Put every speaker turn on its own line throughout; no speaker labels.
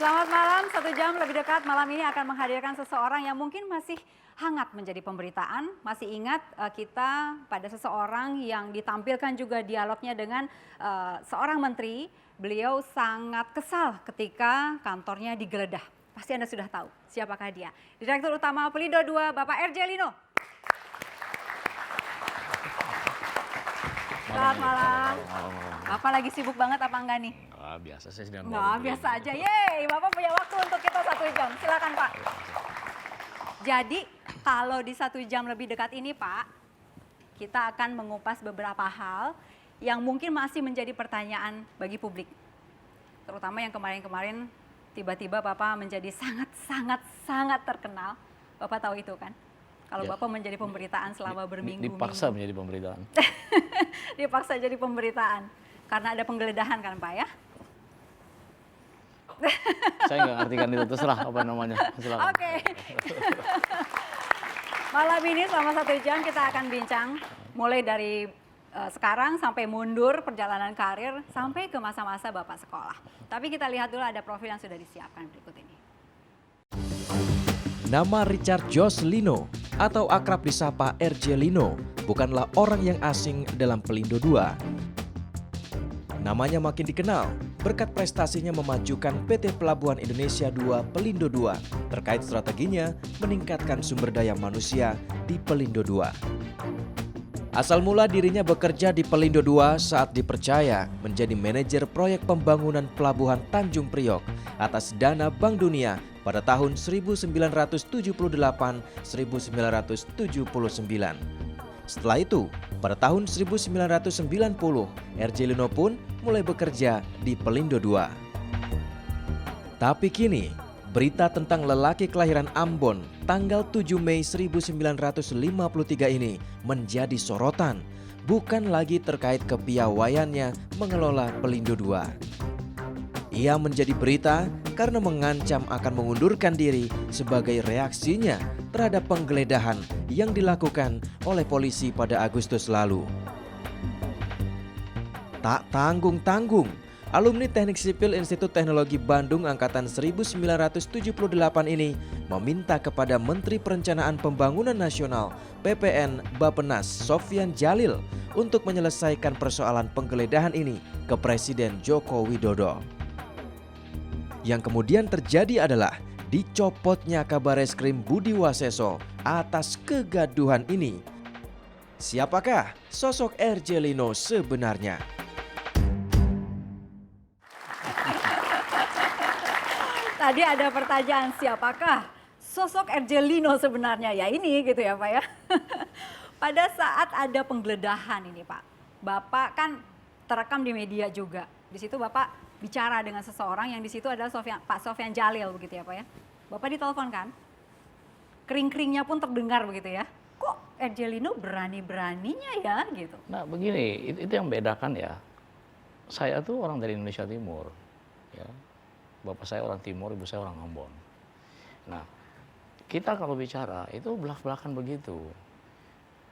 Selamat malam, 1 jam lebih dekat malam ini akan menghadirkan seseorang yang mungkin masih hangat menjadi pemberitaan. Masih ingat kita pada seseorang yang ditampilkan juga dialognya dengan seorang menteri. Beliau sangat kesal ketika kantornya digeledah. Pasti Anda sudah tahu siapakah dia. Direktur Utama Pelindo II, Bapak R.J. Lino. Selamat malam. Bapak lagi sibuk banget apa enggak nih?
Biasa saya sedang
Biasa aja. Yeay, Bapak punya waktu untuk kita 1 jam. Silakan Pak. Jadi kalau di 1 jam lebih dekat ini Pak, kita akan mengupas beberapa hal yang mungkin masih menjadi pertanyaan bagi publik. Terutama yang kemarin-kemarin tiba-tiba Bapak menjadi sangat terkenal. Bapak tahu itu kan? Kalau
ya.
Bapak menjadi pemberitaan selama berminggu-minggu.
Dipaksa menjadi pemberitaan.
Dipaksa jadi pemberitaan. Karena ada penggeledahan kan Pak ya?
Saya nggak ngartikan itu, terserah apa namanya.
Oke. Malam ini selama 1 jam kita akan bincang mulai dari sekarang sampai mundur perjalanan karir sampai ke masa-masa Bapak sekolah. Tapi kita lihat dulu ada profil yang sudah disiapkan berikut ini.
Nama Richard Josh Lino atau akrab disapa R.J. Lino bukanlah orang yang asing dalam Pelindo II. Namanya makin dikenal berkat prestasinya memajukan PT Pelabuhan Indonesia II Pelindo II terkait strateginya meningkatkan sumber daya manusia di Pelindo II. Asal mula dirinya bekerja di Pelindo II saat dipercaya menjadi manajer proyek pembangunan Pelabuhan Tanjung Priok atas dana Bank Dunia pada tahun 1978-1979. Setelah itu, pada tahun 1990, R.J. Lino pun mulai bekerja di Pelindo II. Tapi kini, berita tentang lelaki kelahiran Ambon tanggal 7 Mei 1953 ini menjadi sorotan, bukan lagi terkait kepiawaiannya mengelola Pelindo II. Ia menjadi berita karena mengancam akan mengundurkan diri sebagai reaksinya terhadap penggeledahan yang dilakukan oleh polisi pada Agustus lalu. Tak tanggung-tanggung, alumni Teknik Sipil Institut Teknologi Bandung Angkatan 1978 ini meminta kepada Menteri Perencanaan Pembangunan Nasional PPN Bappenas Sofyan Djalil untuk menyelesaikan persoalan penggeledahan ini ke Presiden Joko Widodo. Yang kemudian terjadi adalah dicopotnya Kabareskrim Budi Waseso atas kegaduhan ini. Siapakah sosok R.J. Lino sebenarnya?
Tadi ada pertanyaan siapakah sosok R.J. Lino sebenarnya? Ya ini gitu ya Pak ya. Pada saat ada penggeledahan ini Pak, Bapak kan terekam di media juga. Di situ Bapak bicara dengan seseorang yang di situ adalah Pak Sofyan Djalil begitu ya Pak ya. Bapak ditelepon kan? Kering-keringnya pun terdengar begitu ya. Kok R.J. Lino berani-beraninya ya gitu.
Nah begini, itu yang bedakan ya. Saya tuh orang dari Indonesia Timur. Ya. Bapak saya orang Timur, ibu saya orang Ambon. Nah, kita kalau bicara itu belak-belakan begitu.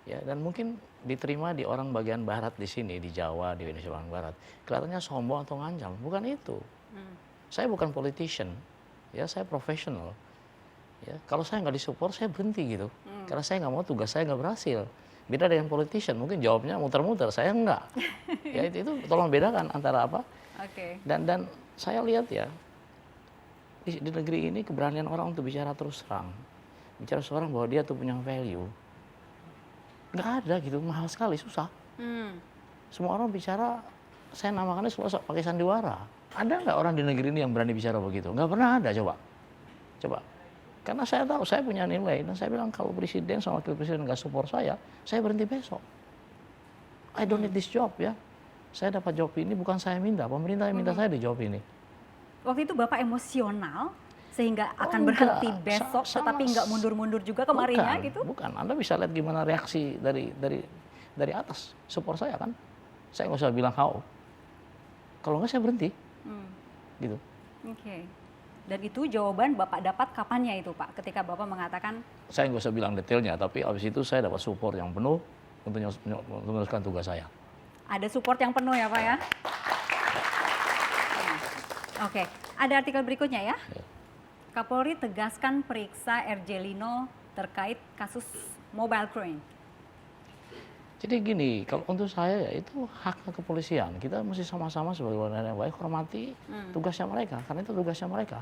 Ya, dan mungkin diterima di orang bagian barat di sini, di Jawa, di Indonesia bagian barat. Kelihatannya sombong atau ngancam, bukan itu. Saya bukan politician, ya saya profesional. Ya, kalau saya nggak disupport, saya berhenti gitu. Karena saya nggak mau tugas saya nggak berhasil. Beda dengan politician, mungkin jawabnya muter-muter, saya enggak. Ya itu tolong bedakan antara apa. Dan saya lihat ya, di negeri ini keberanian orang untuk bicara terus terang. Bicara seorang bahwa dia tuh punya value. Nggak ada gitu, mahal sekali, susah. Semua orang bicara, saya namakannya semua pakai sandiwara. Ada nggak orang di negeri ini yang berani bicara begitu? Nggak pernah ada, coba. Karena saya tahu, saya punya nilai. Dan saya bilang kalau presiden sama wakil presiden nggak support saya berhenti besok. I don't need this job ya. Saya dapat job ini bukan saya minta, pemerintah yang minta saya di job ini.
Waktu itu Bapak emosional sehingga akan berhenti besok tetapi nggak mundur-mundur juga kemarinnya gitu?
Bukan, Anda bisa lihat gimana reaksi dari atas support saya kan. Saya nggak usah bilang how. Kalau nggak saya berhenti. Gitu.
Oke. Dan itu jawaban Bapak dapat kapannya itu Pak? Ketika Bapak mengatakan?
Saya nggak usah bilang detailnya, tapi abis itu saya dapat support yang penuh untuk meneruskan tugas saya.
Ada support yang penuh ya Pak ya? Oke, ada artikel berikutnya ya.
Ya.
Kapolri tegaskan periksa RJ Lino terkait kasus mobile crane.
Jadi gini, kalau untuk saya ya itu hak kepolisian. Kita mesti sama-sama sebagai warga yang baik hormati tugasnya mereka, karena itu tugasnya mereka.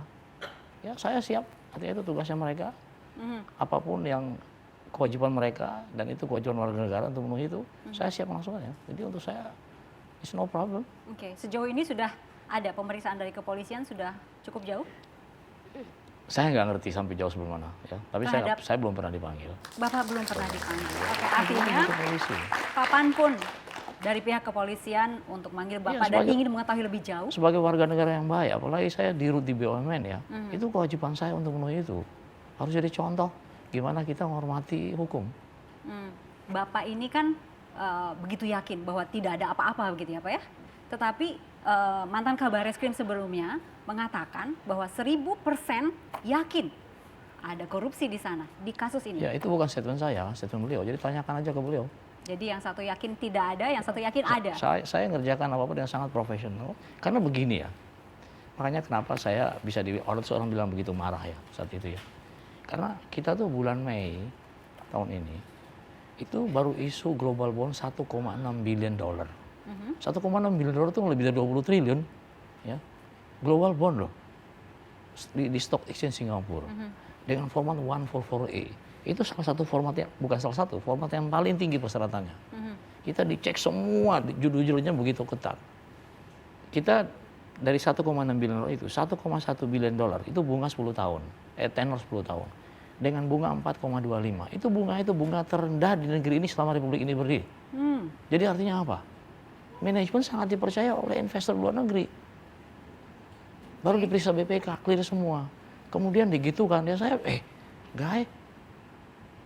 Ya, saya siap, artinya itu tugasnya mereka. Apapun yang kewajiban mereka dan itu kewajiban warga negara untuk memenuhi itu, saya siap melaksanakannya. Jadi untuk saya, it's no problem.
Oke, sejauh ini sudah ada pemeriksaan dari kepolisian sudah cukup jauh?
Saya nggak ngerti sampai jauh sebelum mana, ya. Tapi saya belum pernah dipanggil.
Bapak belum pernah dipanggil. Oke, artinya
Itu polisi.
kapanpun dari pihak kepolisian untuk manggil Bapak dan ingin mengetahui lebih jauh.
Sebagai warga negara yang baik, apalagi saya dirut di BUMN ya, itu kewajiban saya untuk memenuhi itu. Harus jadi contoh gimana kita menghormati hukum.
Bapak ini kan begitu yakin bahwa tidak ada apa-apa begitu ya Pak ya. Tetapi mantan Kabar Reskrim sebelumnya mengatakan bahwa 1000% yakin ada korupsi di sana, di kasus ini.
Ya itu bukan statement saya, statement beliau. Jadi tanyakan aja ke beliau.
Jadi yang satu yakin tidak ada, yang satu yakin ada.
Saya ngerjakan apa-apa dengan sangat profesional. Karena begini ya, makanya kenapa saya bisa orang bilang begitu marah ya saat itu ya. Karena kita tuh bulan Mei tahun ini, itu baru isu global bond 1,6 billion dollar. 1,6 billion dollar itu lebih dari 20 triliun. Ya. Global bond loh, di Stock Exchange Singapura. Dengan format 144A. Itu salah satu format yang, bukan salah satu, format yang paling tinggi persyaratannya. Kita dicek semua, judul-judulnya begitu ketat. Kita dari 1,6 billion dolar itu, 1,1 billion dolar itu bunga 10 tahun, tenor 10 tahun. Dengan bunga 4,25. Itu bunga terendah di negeri ini selama Republik ini berdiri. Jadi artinya apa? Manajemen sangat dipercaya oleh investor luar negeri. Baru diperiksa BPK, clear semua. Kemudian digitukan, ya saya, guys,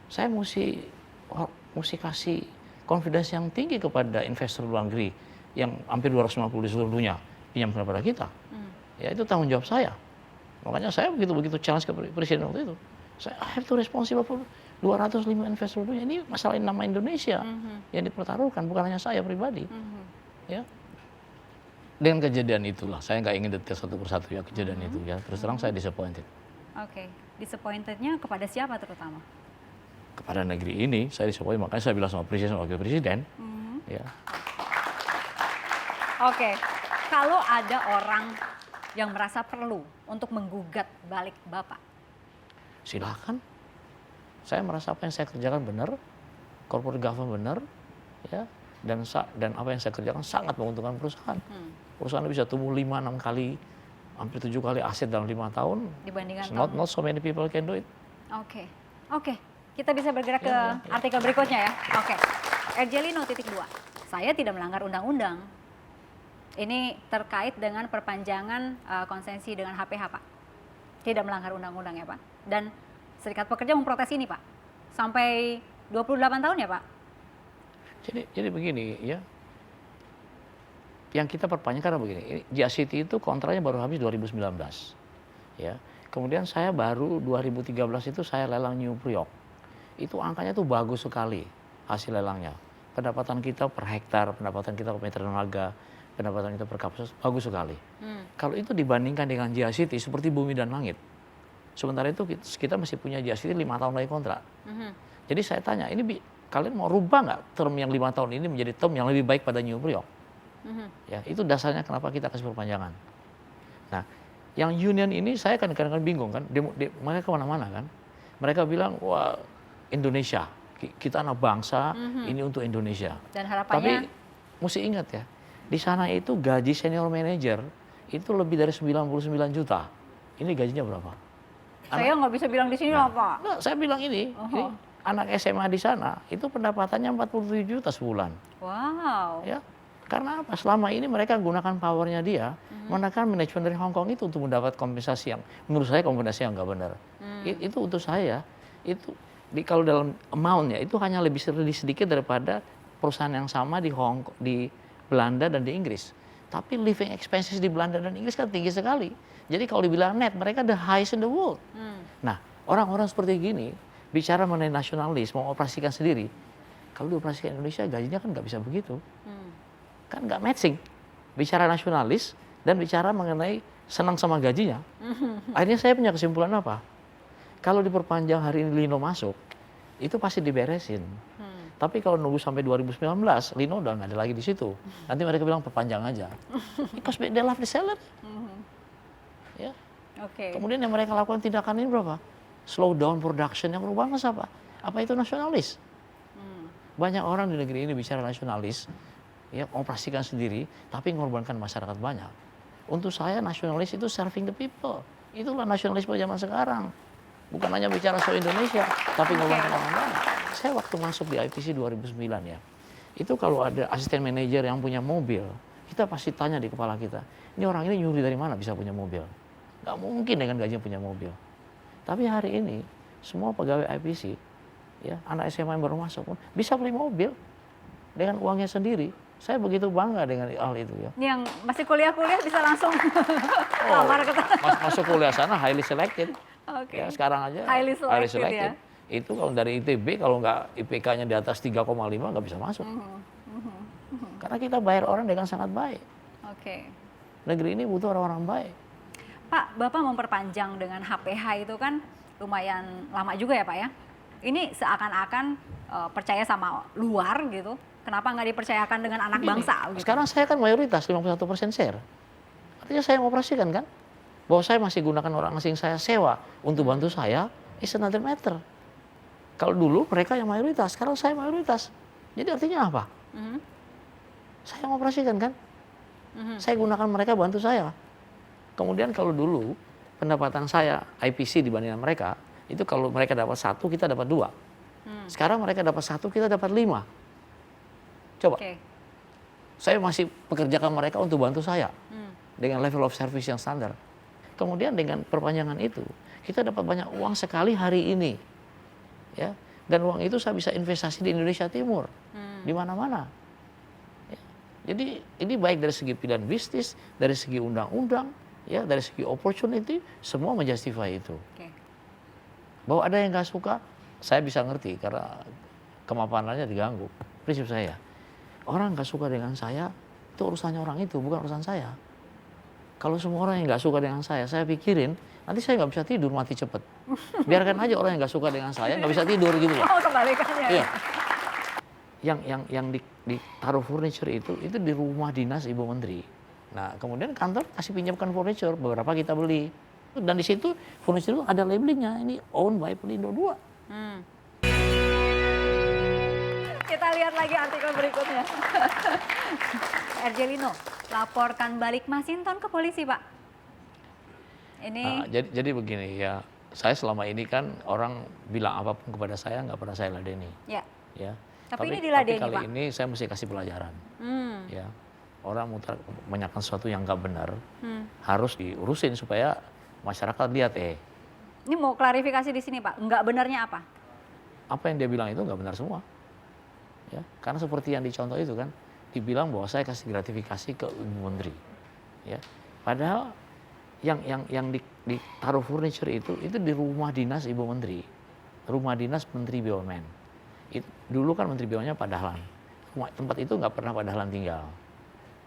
saya mesti kasih confidence yang tinggi kepada investor luar negeri yang hampir 250 di seluruh dunia pinjam kepada kita. Ya itu tanggung jawab saya. Makanya saya begitu challenge ke presiden waktu itu. Saya have to responsible for 205 investor dunia. Ini masalah nama Indonesia yang dipertaruhkan, bukan hanya saya pribadi. Ya. Dengan kejadian itulah, saya nggak ingin detail satu persatu ya kejadian itu ya. Terus terang saya disappointed.
Oke, disappointednya kepada siapa terutama?
Kepada negeri ini saya disappointed, makanya saya bilang sama presiden, wakil presiden. Ya.
Oke, kalau ada orang yang merasa perlu untuk menggugat balik Bapak,
Silakan. Saya merasa apa yang saya kerjakan benar, corporate governance benar, ya. Dan apa yang saya kerjakan sangat menguntungkan perusahaan. Perusahaan bisa tumbuh 5-6 kali, hampir 7 kali aset dalam 5 tahun.
dibandingkan
Not so many people can do it.
Oke. Kita bisa bergerak ke artikel berikutnya ya. Oke. RJ Lino _2. Saya tidak melanggar undang-undang. Ini terkait dengan perpanjangan konsesi dengan HPH, Pak. Tidak melanggar undang-undang ya, Pak. Dan Serikat Pekerja memprotes ini, Pak. Sampai 28 tahun ya, Pak?
Jadi begini ya, yang kita perpanjang karena begini, JCT itu kontraknya baru habis 2019, ya. Kemudian saya baru 2013 itu saya lelang New Priok, itu angkanya tuh bagus sekali hasil lelangnya. Pendapatan kita per hektar, pendapatan kita per meter tenaga, pendapatan kita per kapasitas bagus sekali. Kalau itu dibandingkan dengan JCT seperti bumi dan langit. Sementara itu kita masih punya JCT 5 tahun lagi kontrak. Jadi saya tanya, ini kalian mau rubah nggak term yang 5 tahun ini menjadi term yang lebih baik pada New Priok? Ya, itu dasarnya kenapa kita kasih perpanjangan. Nah, yang union ini saya kadang-kadang bingung kan, mereka kemana-mana kan. Mereka bilang, wah Indonesia, kita anak bangsa, ini untuk Indonesia.
Dan harapannya?
Tapi mesti ingat ya, di sana itu gaji senior manager itu lebih dari 99 juta. Ini gajinya berapa?
Saya nggak bisa bilang di sini lah, Pak.
Nah, saya bilang ini anak SMA di sana itu pendapatannya 47 juta sebulan.
Wow.
Ya, karena apa? Selama ini mereka gunakan powernya dia, menekan manajemen dari Hong Kong itu untuk mendapat kompensasi yang menurut saya kompensasi yang nggak benar. Itu untuk saya itu kalau dalam amountnya itu hanya lebih sedikit daripada perusahaan yang sama di Belanda dan di Inggris. Tapi living expenses di Belanda dan Inggris kan tinggi sekali. Jadi kalau dibilang net mereka the highest in the world. Nah, orang-orang seperti gini bicara mengenai nasionalis, mau operasikan sendiri. Kalau dioperasikan Indonesia gajinya kan nggak bisa begitu. Kan nggak matching. Bicara nasionalis dan bicara mengenai senang sama gajinya. Akhirnya saya punya kesimpulan apa? Kalau diperpanjang hari ini Lino masuk, itu pasti diberesin. Tapi kalau nunggu sampai 2019, Lino udah nggak ada lagi di situ. Nanti mereka bilang perpanjang aja. Because they love the salary. Ya.
Oke.
Kemudian yang mereka lakukan tindakan ini berapa? Slow down production, yang berubah mas apa? Apa itu nasionalis? Banyak orang di negeri ini bicara nasionalis, ya operasikan sendiri, tapi mengorbankan masyarakat banyak. Untuk saya nasionalis itu serving the people. Itulah nasionalisme zaman sekarang. Bukan hanya bicara soal Indonesia, tapi mengorbankan orang banyak. Saya waktu masuk di IPC 2009 ya, itu kalau ada asisten manajer yang punya mobil, kita pasti tanya di kepala kita, ini orang ini nyuri dari mana bisa punya mobil? Nggak mungkin dengan gajinya punya mobil. Tapi hari ini, semua pegawai IPC, ya, anak SMA yang baru masuk pun bisa beli mobil dengan uangnya sendiri. Saya begitu bangga dengan hal itu ya.
Ini yang masih kuliah-kuliah bisa langsung lamar ke
Masuk kuliah sana highly selected.
Oke.
Ya, sekarang aja
Highly selected ya.
Itu kalau dari ITB kalau nggak IPK-nya di atas 3,5 nggak bisa masuk. Karena kita bayar orang dengan sangat baik.
Oke.
Negeri ini butuh orang-orang baik.
Pak, Bapak memperpanjang dengan HPH itu kan lumayan lama juga ya Pak ya. Ini seakan-akan percaya sama luar gitu. Kenapa nggak dipercayakan dengan anak bangsa? Gitu?
Sekarang saya kan mayoritas 51% share. Artinya saya mengoperasikan kan. Bahwa saya masih gunakan orang asing saya sewa untuk bantu saya, is another matter. Kalau dulu mereka yang mayoritas, sekarang saya mayoritas. Jadi artinya apa? Saya mengoperasikan kan. Saya gunakan mereka bantu saya. Kemudian kalau dulu pendapatan saya IPC dibandingkan mereka, itu kalau mereka dapat 1, kita dapat 2. Sekarang mereka dapat 1, kita dapat 5. Coba, saya masih pekerjakan mereka untuk bantu saya dengan level of service yang standar. Kemudian dengan perpanjangan itu, kita dapat banyak uang sekali hari ini, ya. Dan uang itu saya bisa investasi di Indonesia Timur, di mana-mana. Ya. Jadi ini baik dari segi pilihan bisnis, dari segi undang-undang, ya, dari segi opportunity, semua menjustify itu. Bahwa ada yang nggak suka, saya bisa ngerti karena kemapanannya diganggu. Prinsip saya. Orang nggak suka dengan saya, itu urusannya orang itu, bukan urusan saya. Kalau semua orang yang nggak suka dengan saya pikirin, nanti saya nggak bisa tidur, mati cepet. Biarkan aja orang yang nggak suka dengan saya, nggak bisa tidur gitu loh.
Oh, kebalikannya.
Iya. Yang ditaruh furniture itu di rumah dinas Ibu Menteri. Nah, kemudian kantor kasih pinjamkan furniture, beberapa kita beli. Dan di situ furniture itu ada labelingnya, ini owned by Pelindo II.
Kita lihat lagi artikel berikutnya. RJ Lino, laporkan balik Masinton ke polisi, Pak. Ini.
Nah, jadi begini ya, saya selama ini kan orang bilang apapun kepada saya nggak pernah saya ladeni.
Ya.
Ya.
Tapi ini diladeni,
kali
Pak.
ini saya mesti kasih pelajaran. Ya. Orang menyampaikan sesuatu yang nggak benar, harus diurusin supaya masyarakat lihat
Ini mau klarifikasi di sini, Pak. Nggak benarnya apa?
Apa yang dia bilang itu nggak benar semua. Ya, karena seperti yang dicontoh itu kan, dibilang bahwa saya kasih gratifikasi ke Ibu Menteri. Ya, padahal yang ditaruh furniture itu di rumah dinas Ibu Menteri, rumah dinas Menteri BUMN. Dulu kan Menteri BUMN-nya Pak Dahlan. Tempat itu nggak pernah Pak Dahlan tinggal,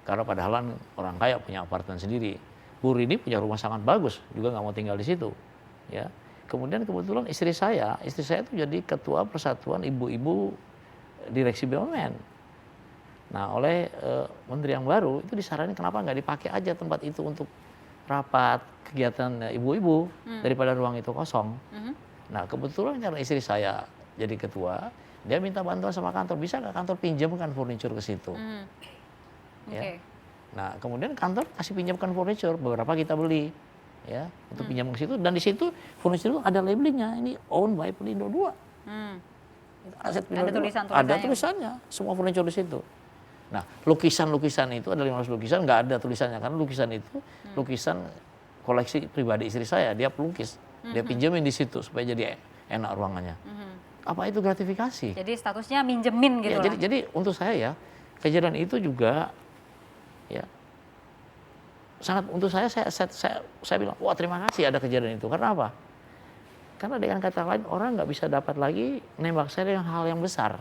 karena Pak Dahlan orang kaya punya apartemen sendiri. Bu Rini punya rumah sangat bagus, juga nggak mau tinggal di situ. Ya, kemudian kebetulan istri saya itu jadi ketua Persatuan Ibu-ibu Direksi BUMN. Nah, oleh menteri yang baru itu disarankan kenapa nggak dipakai aja tempat itu untuk rapat kegiatan ibu-ibu daripada ruang itu kosong. Nah, kebetulan karena istri saya jadi ketua, dia minta bantuan sama kantor, bisa nggak kantor pinjamkan furniture ke situ? Ya. Nah, kemudian kantor kasih pinjamkan furniture, beberapa kita beli, ya, untuk pinjam ke situ. Dan di situ furniture itu ada labelingnya, ini owned by Pelindo II. Aset Pelindo II. Ada tulisannya, semua furniture di situ. Nah, lukisan-lukisan itu ada 15 lukisan, nggak ada tulisannya karena lukisan itu lukisan koleksi pribadi istri saya, dia pelukis, dia pinjemin di situ supaya jadi enak ruangannya. Apa itu gratifikasi?
Jadi statusnya minjemin gitu
ya, jadi untuk saya ya kejadian itu juga ya sangat untuk saya bilang wah terima kasih ada kejadian itu. Karena apa? Karena dengan kata lain orang nggak bisa dapat lagi nembak saya dengan hal yang besar.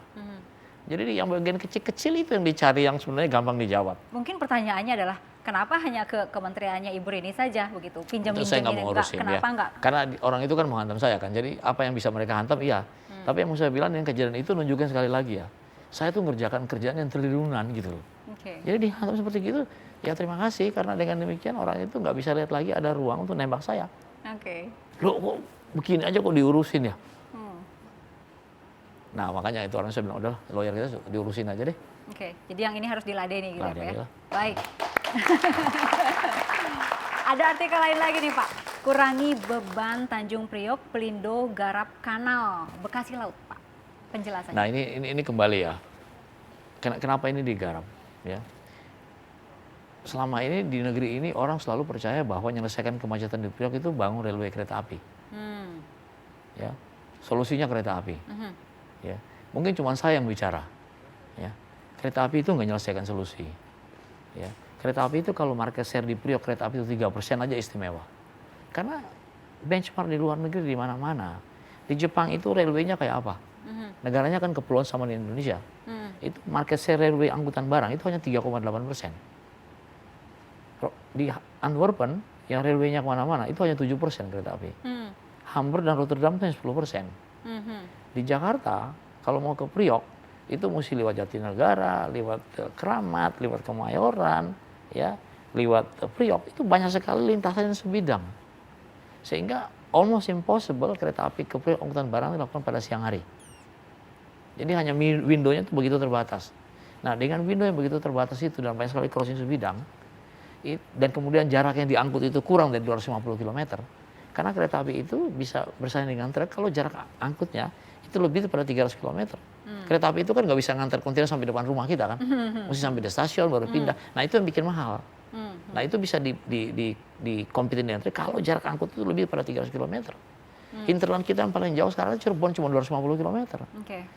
Jadi yang bagian kecil-kecil itu yang dicari yang sebenarnya gampang dijawab.
Mungkin pertanyaannya adalah Kenapa hanya ke kementeriannya Ibu Rini saja begitu?
Itu saya
Pinjam-pinjam
nggak
ini
mau
enggak.
ngurusin
Kenapa
ya.
enggak?
Karena orang itu kan menghantam saya kan. Jadi apa yang bisa mereka hantam iya. Tapi yang mau saya bilang yang kejadian itu nunjukkan sekali lagi ya. Saya tuh ngerjakan kerjaan yang triliunan gitu loh.
Oke.
Jadi dihantam seperti gitu, ya terima kasih karena dengan demikian orang itu nggak bisa lihat lagi ada ruang untuk nembak saya.
Oke.
Loh kok begini aja kok diurusin ya?
Hmm.
Nah makanya itu orang saya bilang udah lawyer kita diurusin aja deh.
Oke. Jadi yang ini harus diladeni gitu ya, Pak ya.
Ladeni lah.
Baik. Ada artikel lain lagi nih Pak. Kurangi beban Tanjung Priok, Pelindo, Garap Kanal, Bekasi Laut Pak. Penjelasannya.
Nah ini kembali ya. Kenapa ini digarap? Ya. Selama ini di negeri ini orang selalu percaya bahwa menyelesaikan kemacetan di Priok itu bangun railway kereta api. Ya. Solusinya kereta api. Ya. Mungkin cuma saya yang bicara. Ya. Kereta api itu nggak menyelesaikan solusi. Ya. Kereta api itu kalau market share di Priok kereta api itu 3% aja istimewa. Karena benchmark di luar negeri di mana-mana. Di Jepang itu railway-nya kayak apa? Negaranya kan kepulauan sama di Indonesia. Itu market share railway angkutan barang itu hanya 3,8%. Di Antwerpen yang railway-nya kemana-mana itu hanya 7% kereta api. Hamburg dan Rotterdam itu hanya 10%. Di Jakarta kalau mau ke Priok itu mesti lewat Jatinegara, lewat Keramat, lewat Kemayoran, ya, lewat Priok. Itu banyak sekali lintasan yang sebidang. Sehingga almost impossible kereta api ke Priok angkutan barang dilakukan pada siang hari. Jadi hanya window-nya itu begitu terbatas. Nah dengan window yang begitu terbatas itu dan banyak sekali crossing sebidang, dan kemudian jarak yang diangkut itu kurang dari 250 km, karena kereta api itu bisa bersaing dengan truk kalau jarak angkutnya itu lebih daripada 300 km. Kereta api itu kan nggak bisa ngantar kontainer sampai depan rumah kita kan, mesti sampai di stasiun baru pindah. Nah itu yang bikin mahal. Nah itu bisa di kompetin dengan truk kalau jarak angkut itu lebih daripada 300 km. Hinterland kita yang paling jauh sekarang Cirebon cuma 250 km.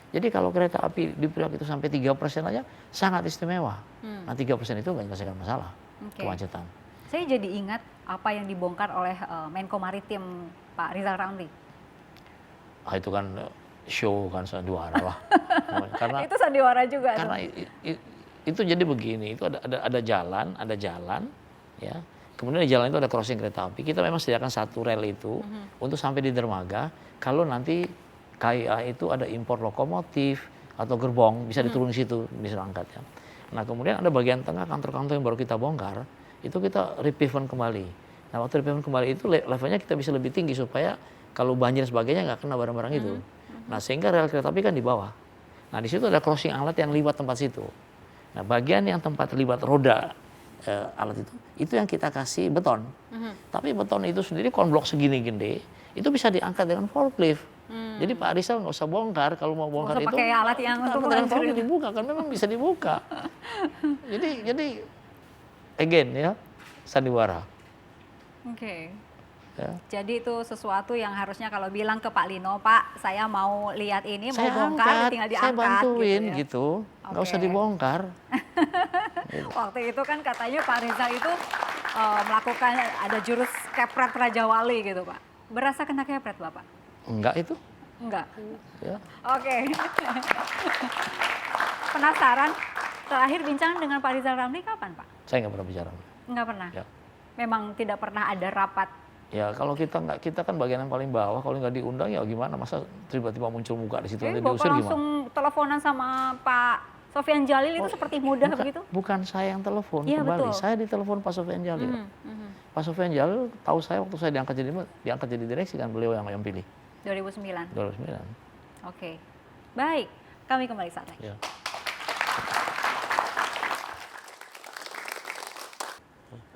Jadi kalau kereta api di Priok itu sampai 3% aja sangat istimewa. Nah 3% itu nggak menyelesaikan masalah kemacetan.
Saya jadi ingat apa yang dibongkar oleh Menko Maritim Pak Rizal Ramli.
Itu kan show kan sandiwara lah. Karena
itu sandiwara juga.
Karena itu jadi begini, itu ada jalan, ya. Kemudian di jalan itu ada crossing kereta api. Kita memang sediakan satu rel itu untuk sampai di dermaga. Kalau nanti KAI itu ada impor lokomotif atau gerbong bisa diturun di situ, bisa angkat ya. Nah kemudian ada bagian tengah kantor-kantor yang baru kita bongkar, itu kita repavement kembali. Nah waktu repavement kembali itu levelnya kita bisa lebih tinggi supaya kalau banjir sebagainya nggak kena barang-barang itu. Nah sehingga rel kereta api kan di bawah. Nah di situ ada crossing alat yang liwat tempat situ. Nah bagian yang tempat liwat roda alat itu yang kita kasih beton. Tapi beton itu sendiri konblok segini gede, itu bisa diangkat dengan forklift. Jadi Pak Rizal nggak usah bongkar, kalau mau bongkar itu
pakai alat yang untuk menghancurin.
dibuka kan memang bisa dibuka. jadi again ya sandiwara.
Oke.
Ya.
Jadi itu sesuatu yang harusnya kalau bilang ke Pak Lino, Pak, saya mau lihat ini, mau
Saya
bongkar,
angkat,
tinggal
saya
diangkat
bantuin
gitu. Ya.
gitu, nggak usah
Oke.
dibongkar.
Waktu itu kan katanya Pak Rizal itu melakukan ada jurus kepret Raja Wali gitu Pak. Berasa kena kepret Bapak?
Enggak itu.
Enggak.
Ya.
Oke. Penasaran, terakhir bincang dengan Pak Rizal Ramli kapan Pak?
Saya nggak pernah bicara.
Enggak pernah?
Ya.
Memang tidak pernah ada rapat?
Ya kalau kita kan bagian yang paling bawah, kalau nggak diundang ya gimana, masa tiba-tiba muncul muka di situ nanti
Bapak
diusir
langsung
gimana?
teleponan sama Pak Sofian Jalil itu seperti mudah begitu?
Bukan saya yang telepon
Iya,
kembali,
betul.
saya ditelepon Pak Sofian Jalil. Pak Sofian Jalil tahu saya waktu saya diangkat jadi direksi kan, beliau yang pilih.
2009.
2009.
Oke. Baik, kami kembali saat lagi.
Ya.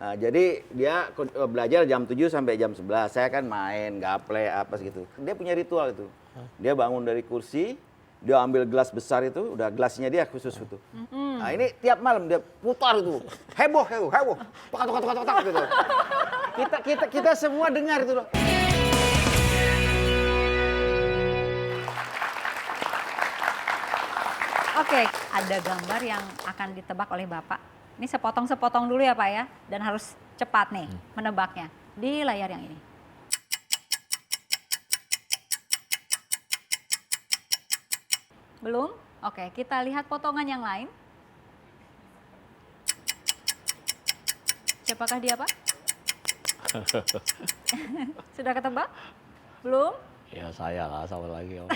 Nah, jadi dia belajar jam 7 sampai jam 11. Saya kan main, gaple, apa segitu. Dia punya ritual itu. Dia bangun dari kursi, dia ambil gelas besar itu, udah gelasnya dia khusus itu. Nah, ini tiap malam dia putar itu. Heboh. Tok gitu. Kita semua dengar itu loh.
Oke, ada gambar yang akan ditebak oleh Bapak. Ini sepotong-sepotong dulu ya Pak ya, dan harus cepat nih menebaknya di layar yang ini. Belum? Oke, kita lihat potongan yang lain. Siapakah dia, Pak? Sudah ketebak? Belum?
Ya saya lah, sama lagi. Om.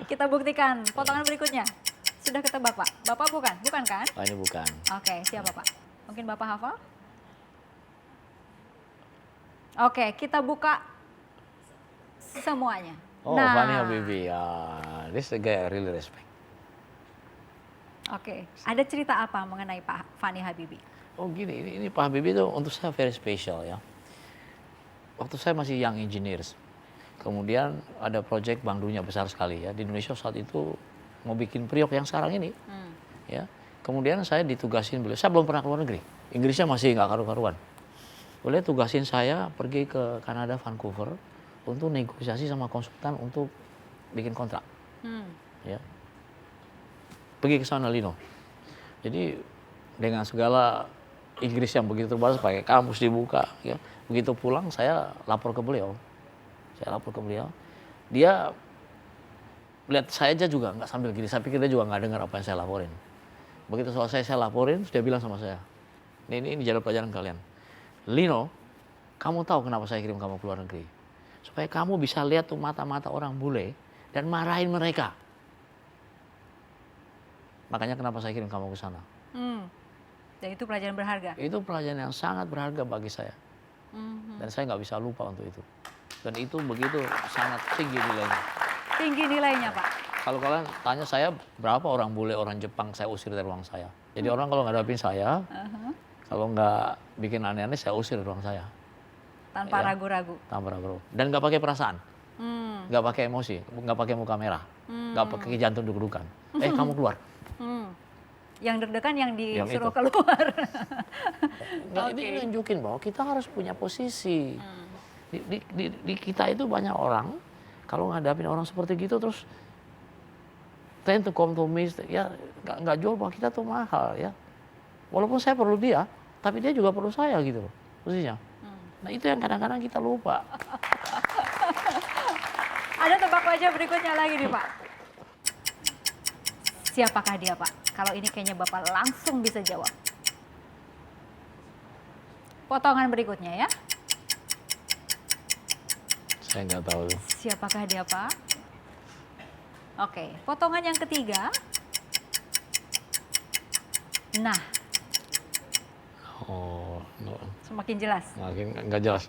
Kita buktikan potongan berikutnya. Sudah ketebak, Pak? Bapak bukan? Bukan kan?
Oh, ini bukan.
Oke, siapa, Pak? Mungkin Bapak hafal? Oke, kita buka semuanya.
Oh, Fanny Habibie. Ya, this the guy I really respect.
Oke, ada cerita apa mengenai Pak Fanny Habibie?
Oh gini, ini Pak Habibie itu untuk saya very special ya. Waktu saya masih young engineers, kemudian ada proyek Bank Dunia besar sekali ya di Indonesia saat itu mau bikin Priok yang sekarang ini, ya. Kemudian saya ditugasin beliau, saya belum pernah ke luar negeri, Inggrisnya masih nggak karu-karuan. Beliau tugasin saya pergi ke Kanada, Vancouver untuk negosiasi sama konsultan untuk bikin kontrak, ya. Pergi ke sana Lino. Jadi dengan segala Inggris yang begitu terbatas, pakai kamus dibuka, ya. Begitu pulang saya lapor ke beliau. Dia lihat saya aja juga nggak sambil gini, saya pikir dia juga nggak dengar apa yang saya laporin. Begitu selesai saya laporin, dia bilang sama saya, ini jadi pelajaran kalian. Lino, kamu tahu kenapa saya kirim kamu ke luar negeri? Supaya kamu bisa lihat tuh mata-mata orang bule dan marahin mereka. Makanya kenapa saya kirim kamu ke sana.
Dan itu pelajaran berharga?
Itu pelajaran yang sangat berharga bagi saya. Dan saya nggak bisa lupa untuk itu. Dan itu begitu sangat tinggi nilainya.
Tinggi nilainya, Pak?
Kalau kalian tanya saya berapa orang bule, orang Jepang saya usir dari ruang saya. Jadi orang kalau ngadapin saya, kalau nggak bikin aneh-aneh saya usir dari ruang saya.
Tanpa
Ya.
ragu-ragu?
Tanpa ragu-ragu. Dan nggak pakai perasaan. Nggak pakai emosi, nggak pakai muka merah. Nggak pakai jantung deg-degan. Kamu keluar.
Yang deg-degan yang disuruh
itu.
keluar.
Nggak, ini nunjukin bahwa kita harus punya posisi. Di kita itu banyak orang, kalau ngadapin orang seperti gitu terus tend to compromise, ya nggak jual bahwa kita tuh mahal ya. Walaupun saya perlu dia, tapi dia juga perlu saya gitu loh, posisinya. Nah itu yang kadang-kadang kita lupa.
Ada tebak wajah berikutnya lagi nih, Pak. Siapakah dia, Pak? Kalau ini kayaknya Bapak langsung bisa jawab. Potongan berikutnya ya.
Saya nggak tahu.
Siapakah dia, Pak? Oke, potongan yang ketiga. Nah,
Oh, no.
semakin jelas.
Makin nggak jelas.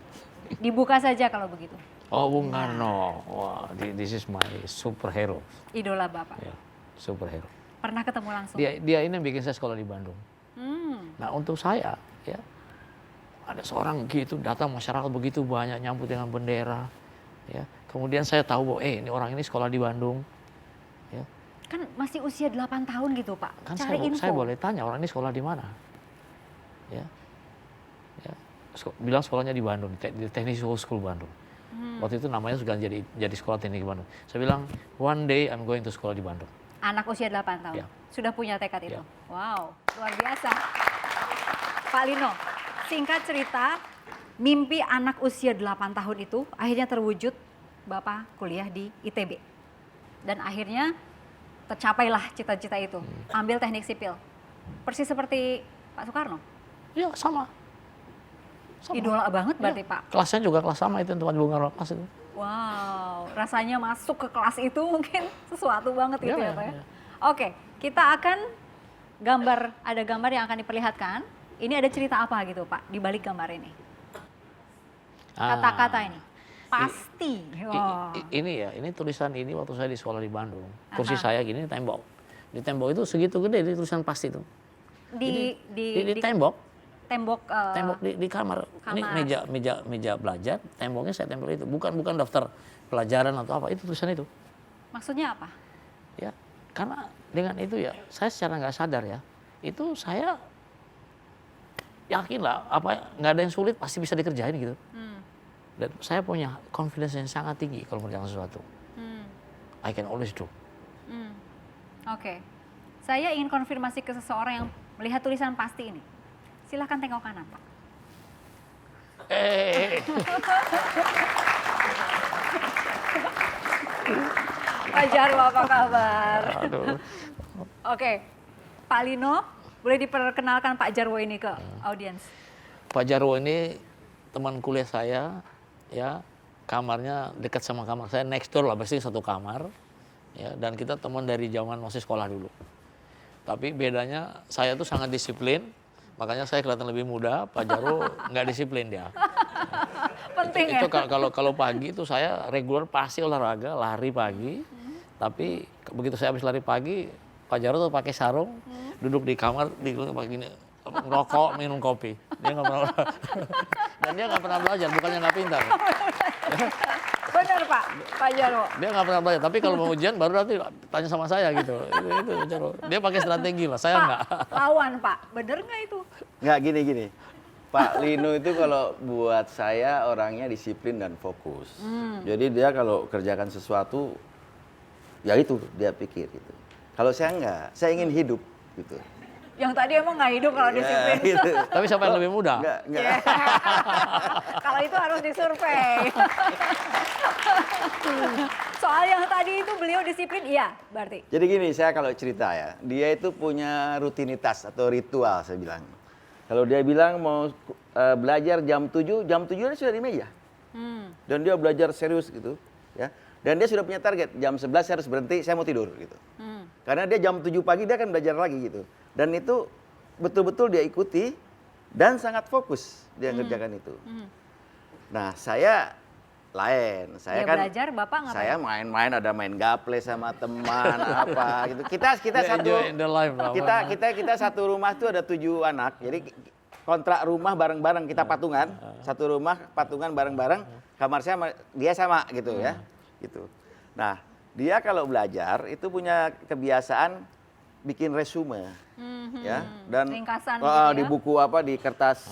Dibuka saja kalau begitu.
Oh, Bung Karno. Wah, this is my superhero.
Idola Bapak.
Ya, superhero.
Pernah ketemu langsung?
Dia ini yang bikin saya sekolah di Bandung. Nah untuk saya, ya ada seorang gitu datang, masyarakat begitu banyak nyambut dengan bendera, ya. Kemudian saya tahu bahwa ini orang ini sekolah di Bandung, ya.
Kan masih usia 8 tahun gitu, Pak.
Kan
Cari info.
saya boleh tanya orang ini sekolah di mana, ya. Bilang sekolahnya di Bandung, di Technical School Bandung. Waktu itu namanya sudah jadi sekolah teknik di Bandung. Saya bilang one day I'm going to sekolah di Bandung.
Anak usia 8 tahun,
Ya.
sudah punya tekad itu.
Ya.
Wow, luar biasa. Pak Lino, singkat cerita, mimpi anak usia 8 tahun itu akhirnya terwujud. Bapak kuliah di ITB. Dan akhirnya tercapailah cita-cita itu, ambil teknik sipil. Persis seperti Pak Soekarno.
Ya sama.
Idola banget berarti,
Ya.
Pak.
Kelasnya juga kelas sama itu tempat Bung Karno kelas itu.
Wow, rasanya masuk ke kelas itu mungkin sesuatu banget gitu ya,
Ya,
Pak ya.
ya.
Oke, kita akan ada gambar yang akan diperlihatkan. Ini ada cerita apa gitu, Pak, di balik gambar ini? Kata-kata ini. Pasti. Wah.
Ini tulisan ini waktu saya di sekolah di Bandung. Kursi saya gini tembok. Di tembok itu segitu gede di tulisan pasti itu.
Di
Tembok.
tembok
Tembok di kamar. Ini meja belajar, temboknya saya tempel itu. Bukan daftar pelajaran atau apa, itu tulisan itu.
maksudnya apa?
Ya, karena dengan itu ya, saya secara nggak sadar ya, itu saya yakin lah, nggak ada yang sulit pasti bisa dikerjain gitu. Dan saya punya confidence yang sangat tinggi kalau mengerjakan sesuatu. I can always do.
Oke. Saya ingin konfirmasi ke seseorang yang melihat tulisan pasti ini. Silahkan tengok kanan, Pak. Pak Jarwo, apa kabar?
Aduh.
Oke, Pak Lino Boleh diperkenalkan Pak Jarwo ini ke audiens.
Pak Jarwo ini teman kuliah saya, ya, kamarnya dekat sama kamar saya, next door lah, pasti satu kamar, ya, dan kita teman dari zaman masih sekolah dulu. Tapi bedanya saya tuh sangat disiplin, makanya saya kelihatan lebih muda, Pak Jarwo nggak disiplin dia.
Penting ya.
Itu kalau pagi itu saya reguler pasti olahraga, lari pagi, tapi begitu saya habis lari pagi, Pak Jarwo tuh pakai sarung, duduk di kamar, pakai gini, ngerokok, minum kopi. Dia nggak pernah dan dia nggak pernah belajar, bukannya nggak pintar.
Benar Pak Jarwo.
Dia nggak pernah belajar, tapi kalau mau ujian baru nanti tanya sama saya gitu. Itu Pak Jarwo. Dia pakai strategi lah, saya nggak.
Lawan Pak, bener nggak itu?
Nggak gini. Pak Lino itu kalau buat saya orangnya disiplin dan fokus. Jadi dia kalau kerjakan sesuatu, ya itu dia pikir gitu. Kalau saya nggak, saya ingin hidup gitu.
Yang tadi emang nggak hidup kalau disiplin.
Gitu.
Tapi siapa yang lebih muda?
Nggak.
Kalau itu harus disurvei. Soal yang tadi itu beliau disiplin, iya berarti.
Jadi gini, saya kalau cerita ya, dia itu punya rutinitas atau ritual saya bilang. Kalau dia bilang mau belajar jam 7 dia sudah di meja. Dan dia belajar serius gitu, ya. Dan dia sudah punya target, jam 11 saya harus berhenti, saya mau tidur gitu. Karena dia jam 7 pagi dia akan belajar lagi gitu. Dan itu betul-betul dia ikuti dan sangat fokus dia ngerjakan itu. Nah, saya lain. Saya
Dia
kan
belajar, Bapak ngapain?
saya main-main, ada main gaple sama teman apa gitu. Kita satu
Enjoy the life lah.
kita satu rumah tuh ada 7 anak. Jadi kontrak rumah bareng-bareng, kita patungan. Satu rumah patungan bareng-bareng. Kamar saya sama dia sama gitu ya. Gitu. Nah, dia kalau belajar itu punya kebiasaan bikin resume. Ya, dan
Ringkasan gitu ya?
di buku apa, di kertas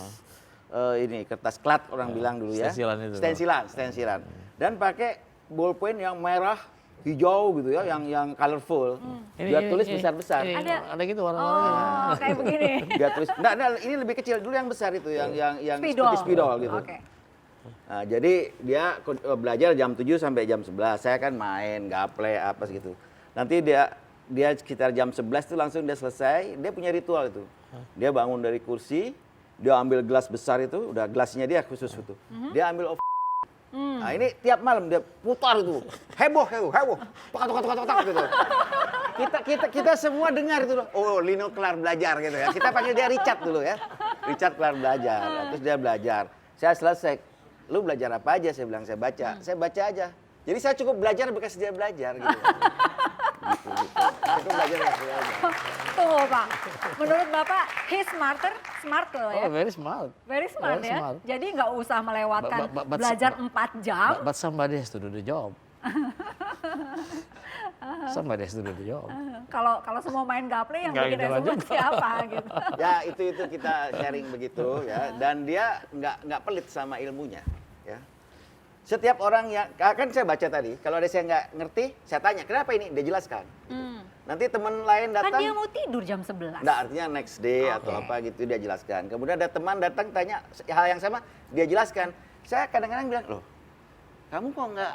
kertas klat orang bilang dulu ya.
Stensilan itu.
Stensilan. Dan pakai bolpen yang merah, hijau gitu ya, yang colorful. Dia tulis besar-besar.
Ada gitu warna-warnanya.
Oh, kayak begini.
Dia tulis. Nah, ini lebih kecil dulu yang besar itu, yang
Spidol.
seperti spidol gitu.
Oke.
Nah, jadi dia belajar jam 7 sampai jam 11. Saya kan main, gaple apa gitu. Nanti dia sekitar jam 11 itu langsung dia selesai, dia punya ritual itu. Dia bangun dari kursi, dia ambil gelas besar itu, udah gelasnya dia khusus itu. Dia ambil Nah, ini tiap malam dia putar itu. Heboh. Tok gitu. Kita semua dengar itu. Oh, Lino kelar belajar gitu ya. Kita panggil dia Richard dulu ya. Richard kelar belajar. Terus dia belajar. Saya selesai. Lu belajar apa aja? Saya bilang, saya baca. Saya baca aja. Jadi saya cukup belajar bekas dia belajar gitu. Cukup belajar bekas dia belajar.
Tuh Pak, menurut Bapak, he's smart loh ya.
Oh, very smart.
Very smart
Very
ya.
smart.
Jadi nggak usah melewatkan
But-
belajar 4 jam.
But somebody has to do the job. Somebody has to do the job.
Kalau semua main gaple yang
Nggak
bikin
gitu
resume
juga.
siapa gitu.
Ya itu kita sharing begitu ya. Dan dia nggak pelit sama ilmunya. Ya. Setiap orang yang kan saya baca tadi, kalau ada saya nggak ngerti, saya tanya kenapa ini, dia jelaskan. Nanti teman lain
Kan
datang.
dia mau tidur jam 11.
Nggak, artinya next day atau apa gitu dia jelaskan. Kemudian ada teman datang tanya hal yang sama, dia jelaskan. Saya kadang-kadang bilang, loh, kamu kok nggak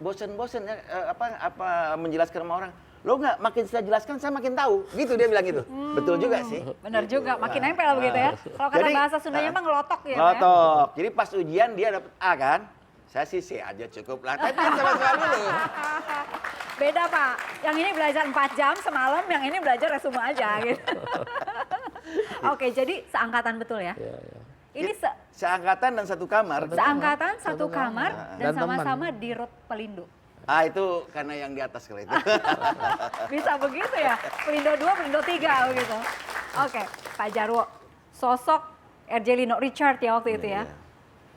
bosen-bosen ya apa menjelaskan sama orang? Lo nggak, makin saya jelaskan saya makin tahu. Gitu dia bilang gitu. Betul juga sih.
Benar
Gitu.
juga, makin nempel begitu ya. Kalau kata
Jadi,
bahasa Sundanya emang ngelotok ya.
Ngelotok. Jadi pas ujian dia dapat A kan? Saya sih C aja cukup lah. Tapi kan sama-sama dulu.
Beda Pak, yang ini belajar 4 jam semalam, yang ini belajar resume aja gitu. Oke, jadi seangkatan betul ya? Ini
Seangkatan dan satu kamar.
seangkatan, satu kamar, dan
Dan teman.
sama-sama di Rut Pelindo.
Ah itu karena yang di atas kalau itu.
Bisa begitu ya? Pelindo 2, Pelindo 3 begitu. Oke, Pak Jarwo, sosok RJ Lino Richard ya waktu itu ya.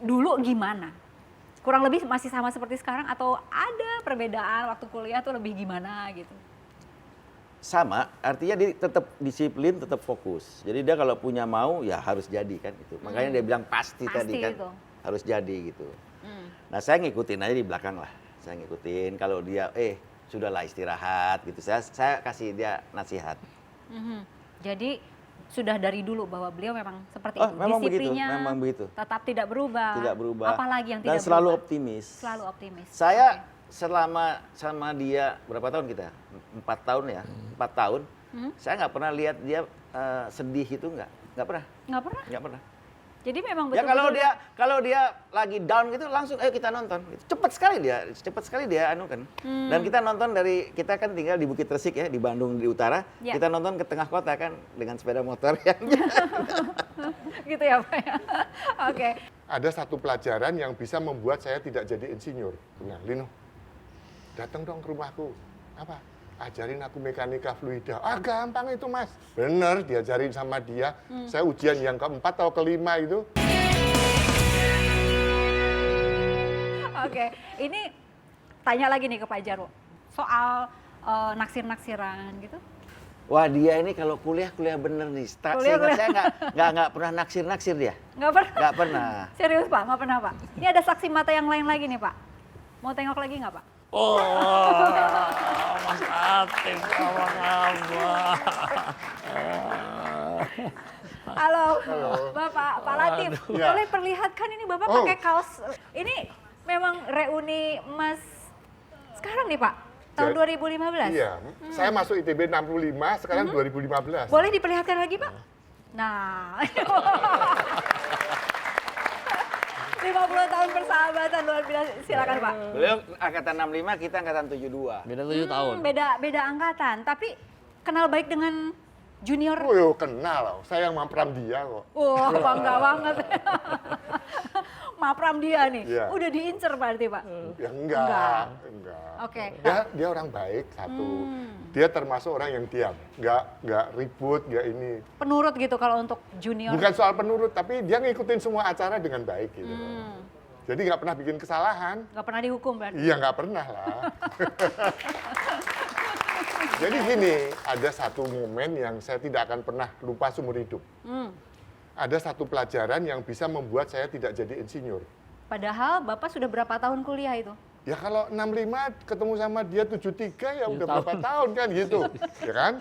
Dulu gimana? Kurang lebih masih sama seperti sekarang atau ada perbedaan waktu kuliah tuh lebih gimana gitu?
Sama, artinya dia tetap disiplin, tetap fokus. Jadi dia kalau punya mau ya harus jadi kan gitu. Makanya dia bilang pasti tadi kan
itu.
harus jadi gitu. Nah saya ngikutin aja di belakang lah. Saya ngikutin kalau dia sudahlah istirahat gitu. Saya kasih dia nasihat.
Jadi sudah dari dulu bahwa beliau memang seperti
Oh,
itu.
memang begitu,
Disiplinnya
memang begitu.
tetap tidak berubah.
Tidak berubah.
Apalagi yang
dan
tidak
selalu
berubah.
optimis.
Selalu optimis.
Saya selama sama dia berapa tahun kita? 4 tahun ya, 4 tahun. Saya nggak pernah lihat dia sedih itu, nggak pernah.
Nggak pernah?
Nggak pernah.
Jadi memang
Ya
betul-betul
kalau dia lagi down gitu langsung ayo kita nonton. Cepat sekali dia anu kan. Dan kita nonton kita kan tinggal di Bukit Resik ya, di Bandung di utara.
Ya.
Kita nonton ke tengah kota kan dengan sepeda motor yang
gitu ya Pak ya. Oke.
Ada satu pelajaran yang bisa membuat saya tidak jadi insinyur. Nah, Lino, datang dong ke rumahku. Apa? Ajarin aku mekanika fluida. Ah, gampang itu, Mas. Bener, diajarin sama dia. Saya ujian yang keempat atau kelima itu.
Oke, ini tanya lagi nih ke Pak Jarwo. Soal naksir-naksiran gitu.
Wah, dia ini kalau kuliah bener nih.
Kuliah.
Saya nggak pernah naksir dia.
Nggak pernah?
Nggak pernah.
Serius Pak, nggak pernah Pak? Ini ada saksi mata yang lain lagi nih Pak. Mau tengok lagi nggak Pak?
Oh, Mas Atif, apa kabar?
Halo, Bapak, Pak Latif.
Ya.
Boleh perlihatkan ini Bapak
Oh.
pakai kaos. Ini memang reuni Mas sekarang nih Pak, tahun 2015.
Iya, saya masuk ITB 65, sekarang 2015.
Boleh diperlihatkan lagi Pak? Nah, 50 tahun persahabatan luar biasa. Silakan Pak.
Beliau angkatan 65, kita angkatan 72.
Beda 7 tahun.
Beda angkatan, tapi kenal baik dengan junior.
Oh, yo, kenal, saya yang mampram dia kok.
Wah, bangga banget. Mapram dia nih.
Iya.
Udah diincer berarti, Pak.
Ya enggak.
Oke.
Dia orang baik satu. Dia termasuk orang yang diam, nggak ribut, nggak ini.
Penurut gitu kalau untuk junior.
Bukan soal penurut, tapi dia ngikutin semua acara dengan baik gitu. Jadi nggak pernah bikin kesalahan.
Nggak pernah dihukum berarti.
Iya nggak pernah lah. Jadi gini, ada satu momen yang saya tidak akan pernah lupa seumur hidup. Ada satu pelajaran yang bisa membuat saya tidak jadi insinyur.
Padahal Bapak sudah berapa tahun kuliah itu?
Ya kalau 65 ketemu sama dia 73 ya udah berapa tahun kan gitu. Ya kan?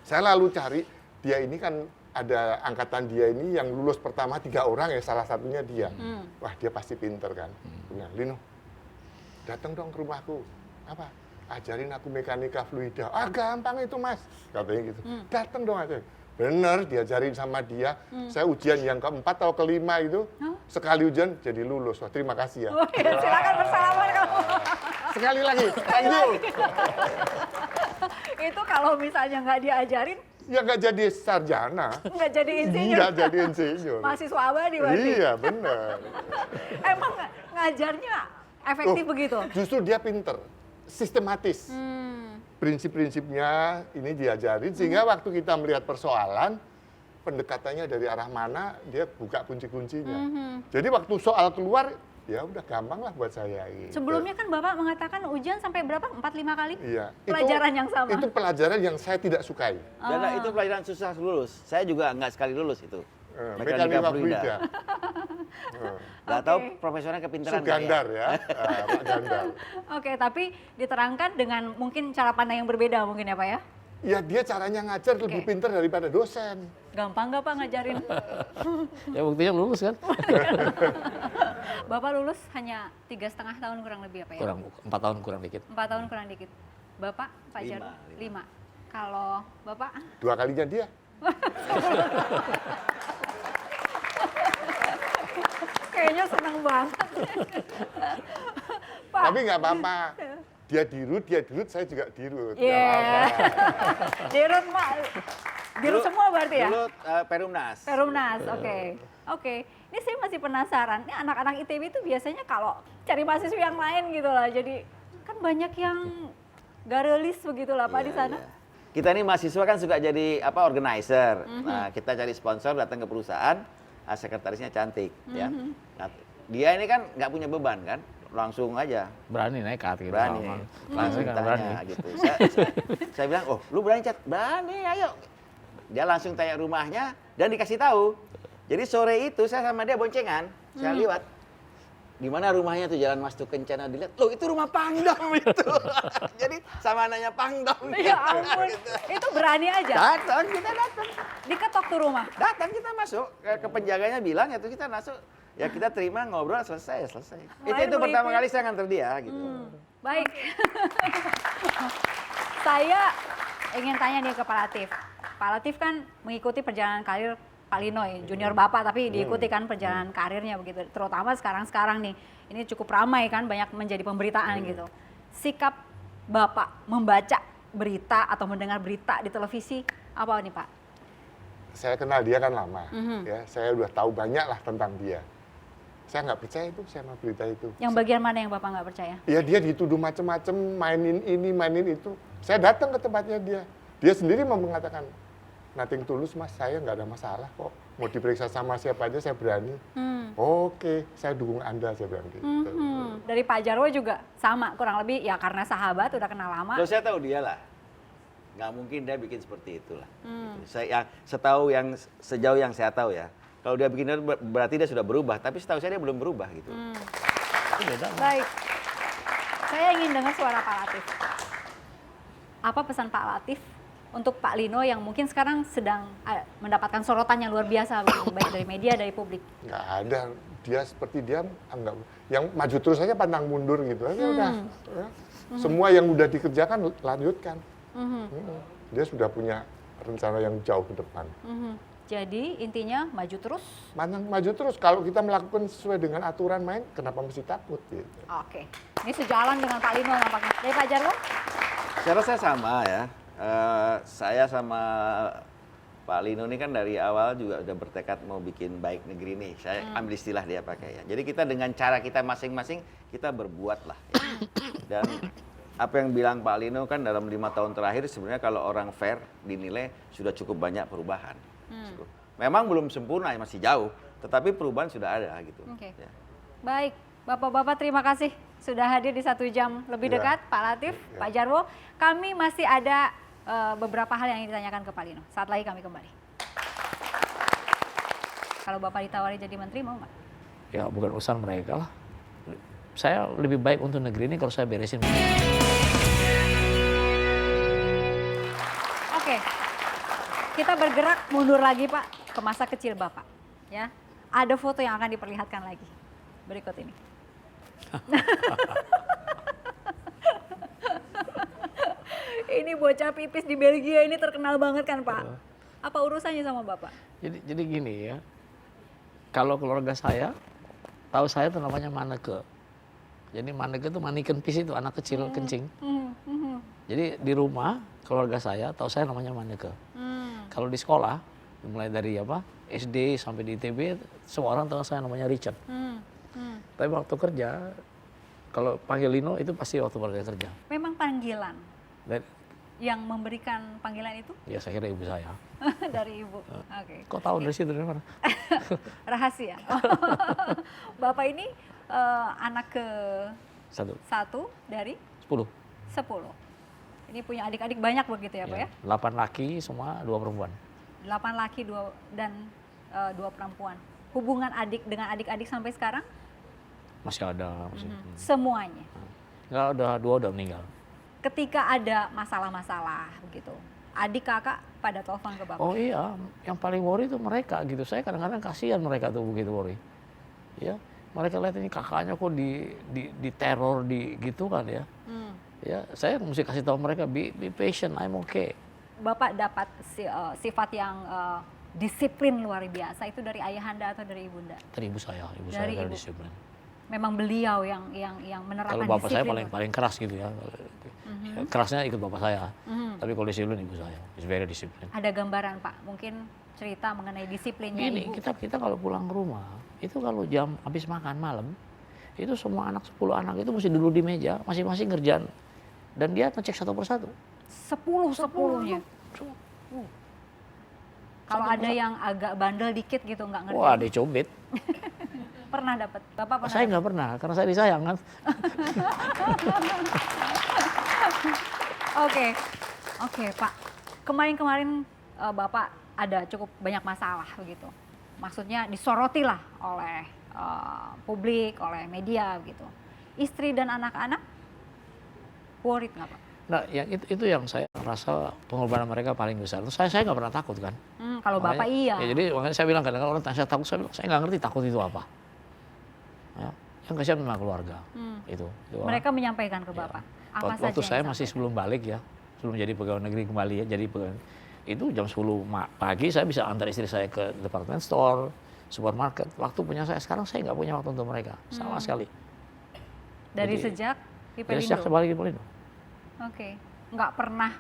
Saya lalu cari, dia ini kan ada angkatan dia ini yang lulus pertama 3 orang ya, salah satunya dia. Wah dia pasti pinter kan. Nah, Lino, datang dong ke rumahku. Apa? Ajarin aku mekanika fluida. Ah gampang itu Mas, katanya gitu. Datang dong aja. Bener, diajarin sama dia. Saya ujian yang keempat atau kelima itu, sekali ujian jadi lulus. Wah, terima kasih ya.
Oh, ya, silakan bersalaman kamu.
Sekali lagi, thank you.
Itu kalau misalnya nggak diajarin,
Ya nggak jadi sarjana.
nggak jadi insinyur.
Nggak jadi insinyur.
Mahasiswa abadi berarti.
Iya, bener.
Emang ngajarnya efektif
Oh,
begitu?
Justru dia pinter, sistematis. Prinsip-prinsipnya ini diajarin, sehingga waktu kita melihat persoalan, pendekatannya dari arah mana, dia buka kunci-kuncinya. Jadi waktu soal keluar, ya udah gampang lah buat saya. Gitu.
Sebelumnya kan Bapak mengatakan ujian sampai berapa? 4-5 kali?
Iya.
Pelajaran yang sama?
Itu pelajaran yang saya tidak sukai.
Dan itu pelajaran susah lulus. Saya juga nggak sekali lulus itu.
Mekanika fluida.
Nggak tahu profesional kepintaran nggak
Sugandar ya, Pak Gandar.
Oke, tapi diterangkan dengan mungkin cara pandang yang berbeda mungkin ya Pak ya?
Ya dia caranya ngajar lebih
Oke.
pintar daripada dosen.
Gampang nggak Pak ngajarin?
Ya buktinya lulus kan?
Bapak lulus hanya 3,5 tahun kurang lebih apa ya?
Kurang 4 tahun kurang dikit.
4 tahun kurang dikit. Bapak, Pak
Lima,
Jarwo? 5. Kalau Bapak?
2 kalinya dia.
Kayaknya seneng banget. Pak.
Tapi nggak apa-apa. Dia dirut, saya juga dirut. Nggak
Iya.
apa-apa.
Dirut Pak. Dirut semua berarti ya?
Dulu Perumnas.
Perumnas, oke. Oke, ini saya masih penasaran. Ini anak-anak ITB itu biasanya kalau cari mahasiswa yang lain gitu lah. Jadi kan banyak yang garelis begitu lah Pak di sana.
Iya. Kita ini mahasiswa kan suka jadi organizer. Nah, kita cari sponsor, datang ke perusahaan, sekretarisnya cantik, ya. Nah, dia ini kan nggak punya beban kan, langsung aja.
Berani nekat gitu.
Berani.
Langsung kan berani.
Tanya gitu. Saya bilang, oh lu berani Cat? Berani, ayo. Dia langsung tanya rumahnya dan dikasih tahu. Jadi sore itu saya sama dia boncengan, saya lewat. Di mana rumahnya tuh Jalan Mas Kencana dilihat, loh itu rumah Pangdam itu. Jadi sama anaknya Pangdam.
Ya ampun, itu berani aja.
Datang, kita datang.
Diketok tuh rumah.
Datang kita masuk, ke penjaganya bilang, itu kita masuk. Ya kita terima, ngobrol, selesai. Itu pertama kali saya nganter dia gitu.
Baik. Saya ingin tanya nih ke Pak Latif. Pak Latif kan mengikuti perjalanan karir Pak Lino ya, junior Bapak, tapi diikuti kan perjalanan karirnya begitu. Terutama sekarang nih, ini cukup ramai kan, banyak menjadi pemberitaan gitu. Sikap Bapak membaca berita atau mendengar berita di televisi, apa nih Pak?
Saya kenal dia kan lama, ya. Saya udah tahu banyak lah tentang dia. Saya nggak percaya itu sama berita itu.
Yang bagian mana yang Bapak nggak percaya?
Ya dia dituduh macam-macam, mainin ini, mainin itu. Saya datang ke tempatnya dia. Dia sendiri mau mengatakan, nothing tulus mas, saya nggak ada masalah kok. Mau diperiksa sama siapa aja saya berani. Oke, saya dukung Anda, saya bilang gitu.
Dari Pak Jarwo juga sama, kurang lebih ya karena sahabat, udah kenal lama.
Loh, saya tahu dia lah. Nggak mungkin dia bikin seperti itulah. Gitu. Saya sejauh yang saya tahu ya. Kalau dia bikin itu berarti dia sudah berubah, tapi setahu saya dia belum berubah gitu.
Itu beda.
Baik, saya ingin dengar suara Pak Latif. Apa pesan Pak Latif untuk Pak Lino yang mungkin sekarang sedang mendapatkan sorotan yang luar biasa, baik dari media, dari publik?
Nggak ada, dia seperti dia anggap yang maju terus aja pantang mundur gitu aja udah. Ya. Semua yang udah dikerjakan lanjutkan. Dia sudah punya rencana yang jauh ke depan.
Jadi intinya maju terus.
Maju terus, kalau kita melakukan sesuai dengan aturan main, kenapa mesti takut gitu.
Oke, ini sejalan dengan Pak Lino nampaknya. Dari Pak Jarwo?
Saya rasa sama ya. Saya sama Pak Lino ini kan dari awal juga udah bertekad mau bikin baik negeri ini. Saya ambil istilah dia pakai ya. Jadi kita dengan cara kita masing-masing, kita berbuat lah. Ya. Dan apa yang bilang Pak Lino kan dalam 5 tahun terakhir sebenarnya kalau orang fair dinilai sudah cukup banyak perubahan. Memang belum sempurna, masih jauh. Tetapi perubahan sudah ada gitu.
Oke.
Ya.
Baik, Bapak-bapak terima kasih sudah hadir di 1 jam lebih
Ya.
dekat, Pak Latif, Pak Jarwo. Kami masih ada beberapa hal yang ingin ditanyakan ke Pak Lino. Saat lagi kami kembali. Kalau Bapak ditawari jadi menteri, mau nggak?
Ya bukan urusan mereka lah. Saya lebih baik untuk negeri ini kalau saya beresin.
Oke, kita bergerak mundur lagi Pak ke masa kecil Bapak. Ya, ada foto yang akan diperlihatkan lagi. Berikut ini. Ini bocah pipis di Belgia ini terkenal banget kan Pak? Apa urusannya sama Bapak?
Jadi gini ya, kalau keluarga saya, tahu saya itu namanya Maneke. Jadi Maneke itu maniken pis itu anak kecil kencing. Jadi di rumah keluarga saya, tahu saya namanya Maneke. Kalau di sekolah, mulai dari SD sampai di ITB, semua orang tahu saya namanya Richard. Tapi waktu kerja, kalau panggil Lino itu pasti waktu kerja.
Memang panggilan
Dan,
yang memberikan panggilan itu
ya saya kira ibu saya.
dari ibu. Oke.
Kok tahu dari situ dari mana?
Rahasia. Bapak ini anak ke
Satu,
dari
10.
10. Ini punya adik-adik banyak begitu ya Pak ya?
8 laki semua, 2 perempuan.
8 laki dan 2 perempuan. Hubungan adik dengan adik-adik sampai sekarang?
Masih ada. Masih.
Semuanya.
Enggak, 2 udah meninggal.
Ketika ada masalah-masalah begitu, adik kakak pada telepon ke Bapak?
Oh iya, yang paling worry itu mereka gitu. Saya kadang-kadang kasihan mereka tuh begitu worry. Ya, mereka lihat ini kakaknya kok di teror gitu kan ya. Ya, saya mesti kasih tahu mereka be patient, I'm okay.
Bapak dapat sifat yang disiplin luar biasa itu dari ayahanda atau dari ibunda?
Dari ibu saya
Dari
very
ibu.
disiplin.
Memang beliau yang menerapkan
Kalau bapak saya
disiplin.
paling keras gitu ya. Kerasnya ikut bapak saya. Tapi kalau disiplin ibu saya, is very disiplin.
Ada gambaran Pak, mungkin cerita mengenai disiplinnya
Gini,
ibu.
kita kalau pulang ke rumah, itu kalau jam habis makan malam, itu semua 10 anak itu mesti duduk di meja, masing-masing kerjaan. Dan dia ngecek satu persatu.
10-10-nya. Kalau ada yang agak bandel dikit gitu nggak ngerti.
Wah, dicubit.
Pernah dapat? Bapak pernah?
Saya nggak pernah, karena saya disayang kan.
Oke Pak. Kemarin-kemarin Bapak ada cukup banyak masalah begitu. Maksudnya disoroti lah oleh publik, oleh media begitu. Istri dan anak-anak worried nggak Pak?
Nah, yang itu yang saya rasa pengorbanan mereka paling besar. Terus saya nggak pernah takut kan.
Kalau Bapak
Makanya-
iya.
Ya, jadi makanya saya bilang kadang-kadang orang tanya saya takut, saya bilang saya nggak ngerti takut itu apa. Ya, yang kasihan memang keluarga. Itu
Mereka menyampaikan ke Bapak. Apa
Waktu
saja
saya
yang
masih
disampaikan?
sebelum balik ya, sebelum jadi pegawai negeri kembali ya, jadi pegawai. Itu jam 10 pagi saya bisa antar istri saya ke department store, supermarket. Waktu punya saya, sekarang saya nggak punya waktu untuk mereka, sama sekali.
Dari
Jadi,
sejak di
Dari
Pelindo?
sejak saya balik di Pelindo.
Oke, nggak pernah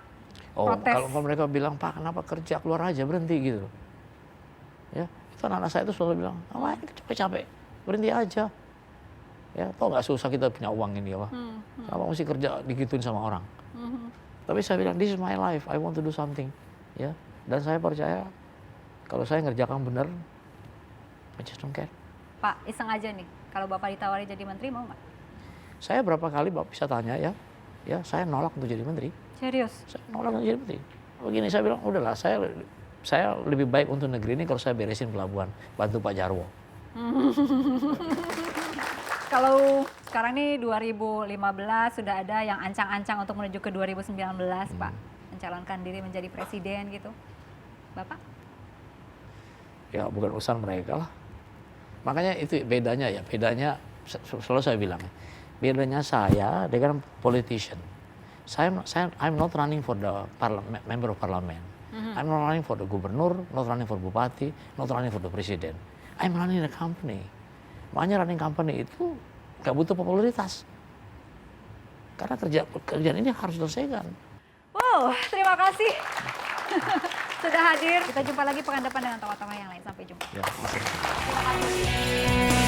Oh,
protes?
kalau mereka bilang, Pak kenapa kerja, keluar aja, berhenti gitu. Ya, itu anak-anak saya itu selalu bilang, ngapain capek-capek, berhenti aja. Ya, tau nggak susah kita punya uang ini apa? Kenapa mesti kerja digituin sama orang? Tapi saya bilang, this is my life, I want to do something. Ya, dan saya percaya kalau saya ngerjakan benar, I just don't care.
Pak, iseng aja nih, kalau Bapak ditawari jadi menteri mau nggak?
Saya berapa kali Bapak bisa tanya ya saya nolak untuk jadi menteri.
Serius?
Saya nolak untuk jadi menteri. Begini saya bilang, udahlah saya lebih baik untuk negeri ini kalau saya beresin pelabuhan, bantu Pak Jarwo.
Kalau sekarang nih 2015 sudah ada yang ancang-ancang untuk menuju ke 2019, Pak. Mencalonkan diri menjadi presiden gitu. Bapak?
Ya bukan urusan mereka lah. Makanya itu bedanya ya, selalu saya bilang, bedanya saya dengan politician. I'm not running for the member of parliament. I'm not running for the gubernur, not running for bupati, not running for the president. I'm running the company. Makanya running company itu nggak butuh popularitas. Karena kerjaan ini harus diselesaikan.
Wow, terima kasih sudah hadir. Kita jumpa lagi pekan depan dengan tokoh-tokoh yang lain. Sampai jumpa.
Ya,
Terima kasih.